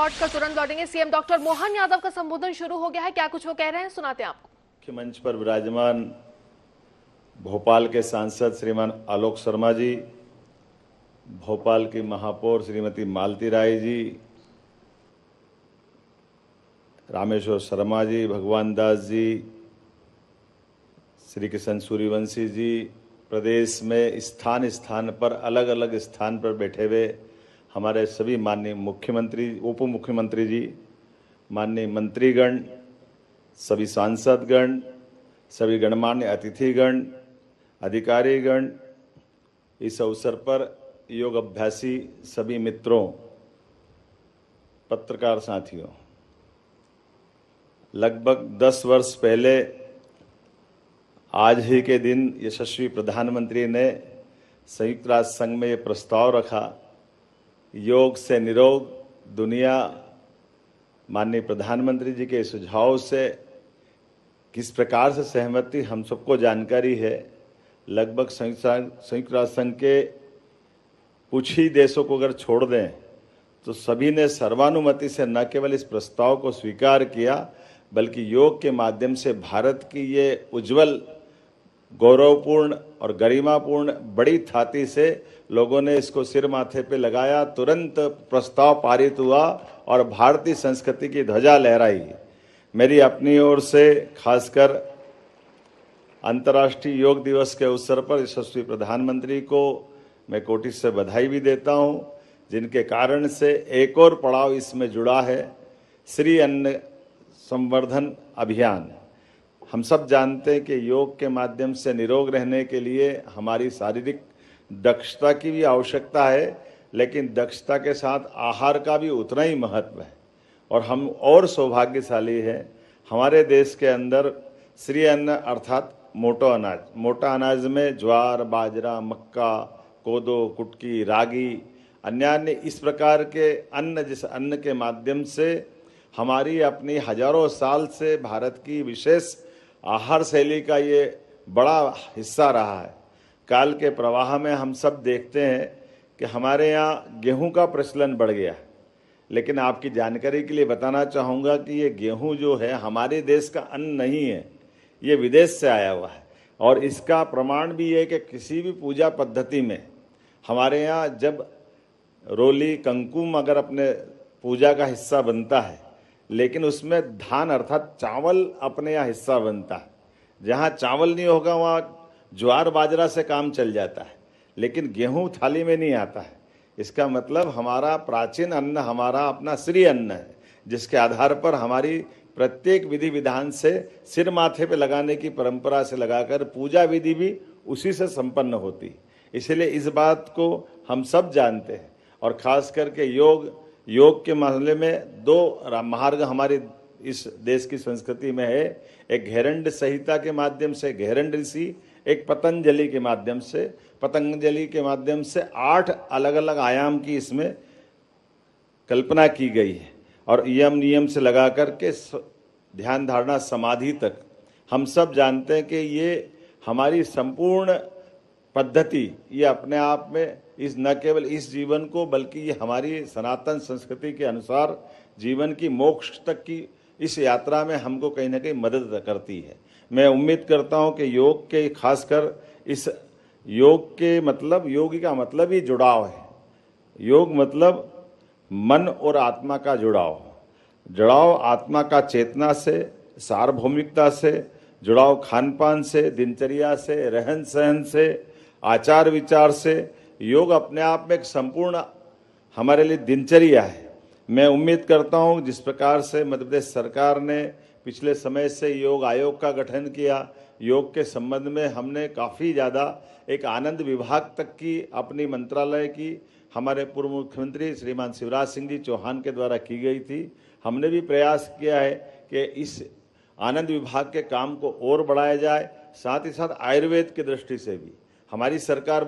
Short का तुरंत लौटेंगे। सीएम डॉक्टर मोहन यादव का संबोधन शुरू हो गया है, क्या कुछ वो कह रहे हैं सुनाते हैं आपको। मुख्य मंच पर विराजमान भोपाल के सांसद श्रीमान आलोक शर्मा जी, भोपाल की महापौर श्रीमती मालती राय जी, रामेश्वर शर्मा जी, भगवान दास जी, श्री किशन सूर्यवंशी जी, प्रदेश में स्थान स्थान पर अलग अलग स्थान पर बैठे हुए हमारे सभी माननीय मुख्यमंत्री, उप मुख्यमंत्री जी, माननीय मंत्रीगण, सभी सांसदगण, सभी गणमान्य अतिथिगण, अधिकारीगण, इस अवसर पर योग अभ्यासी सभी मित्रों, पत्रकार साथियों, लगभग 10 वर्ष पहले आज ही के दिन यशस्वी प्रधानमंत्री ने संयुक्त राष्ट्र संघ में ये प्रस्ताव रखा, योग से निरोग दुनिया। माननीय प्रधानमंत्री जी के सुझाव से किस प्रकार से सहमति हम सबको जानकारी है। लगभग संयुक्त राष्ट्र संघ के कुछ ही देशों को अगर छोड़ दें तो सभी ने सर्वानुमति से न केवल इस प्रस्ताव को स्वीकार किया, बल्कि योग के माध्यम से भारत की ये उज्जवल, गौरवपूर्ण और गरिमापूर्ण बड़ी थाती से लोगों ने इसको सिर माथे पे लगाया। तुरंत प्रस्ताव पारित हुआ और भारतीय संस्कृति की ध्वजा लहराई। मेरी अपनी ओर से खासकर अंतर्राष्ट्रीय योग दिवस के अवसर पर यशस्वी प्रधानमंत्री को मैं कोटि से बधाई भी देता हूं, जिनके कारण से एक और पड़ाव इसमें जुड़ा है, श्री अन्न संवर्धन अभियान। हम सब जानते हैं कि योग के माध्यम से निरोग रहने के लिए हमारी शारीरिक दक्षता की भी आवश्यकता है, लेकिन दक्षता के साथ आहार का भी उतना ही महत्व है। और हम और सौभाग्यशाली हैं, हमारे देश के अंदर श्री अन्न अर्थात मोटा अनाज में ज्वार, बाजरा, मक्का, कोदो, कुटकी, रागी, अन्य इस प्रकार के अन्न, जिस अन्न के माध्यम से हमारी अपनी हजारों साल से भारत की विशेष आहार शैली का ये बड़ा हिस्सा रहा है। काल के प्रवाह में हम सब देखते हैं कि हमारे यहाँ गेहूं का प्रचलन बढ़ गया है, लेकिन आपकी जानकारी के लिए बताना चाहूँगा कि ये गेहूं जो है हमारे देश का अन्न नहीं है, ये विदेश से आया हुआ है। और इसका प्रमाण भी है कि किसी भी पूजा पद्धति में हमारे यहाँ जब रोली, कंकुम अगर अपने पूजा का हिस्सा बनता है, लेकिन उसमें धान अर्थात चावल अपने यहाँ हिस्सा बनता है। जहाँ चावल नहीं होगा वहाँ ज्वार बाजरा से काम चल जाता है, लेकिन गेहूं थाली में नहीं आता है। इसका मतलब हमारा प्राचीन अन्न हमारा अपना श्री अन्न है, जिसके आधार पर हमारी प्रत्येक विधि विधान से सिर माथे पे लगाने की परंपरा से लगाकर पूजा विधि भी उसी से संपन्न होती। इसलिए इस बात को हम सब जानते हैं। और खास करके योग के मामले में दो मार्ग हमारे इस देश की संस्कृति में है। एक घेरंड संहिता के माध्यम से घेरंड ऋषि, एक पतंजलि के माध्यम से। पतंजलि के माध्यम से 8 अलग अलग आयाम की इसमें कल्पना की गई है और यम नियम से लगा करके ध्यान धारणा समाधि तक। हम सब जानते हैं कि ये हमारी संपूर्ण पद्धति ये अपने आप में इस न केवल इस जीवन को, बल्कि ये हमारी सनातन संस्कृति के अनुसार जीवन की मोक्ष तक की इस यात्रा में हमको कहीं ना कहीं मदद करती है। मैं उम्मीद करता हूं कि योग के, खासकर इस योग के मतलब, योगी का मतलब ही जुड़ाव है। योग मतलब मन और आत्मा का जुड़ाव आत्मा का चेतना से, सार्वभौमिकता से, जुड़ाव खान पान से, दिनचर्या से, रहन सहन से, आचार विचार से। योग अपने आप में एक संपूर्ण हमारे लिए दिनचर्या है। मैं उम्मीद करता हूं जिस प्रकार से मध्य प्रदेश सरकार ने पिछले समय से योग आयोग का गठन किया, योग के संबंध में हमने काफ़ी ज़्यादा एक आनंद विभाग तक की अपनी मंत्रालय की हमारे पूर्व मुख्यमंत्री श्रीमान शिवराज सिंह जी चौहान के द्वारा की गई थी। हमने भी प्रयास किया है कि इस आनंद विभाग के काम को और बढ़ाया जाए। साथ ही साथ आयुर्वेद की दृष्टि से भी हमारी सरकार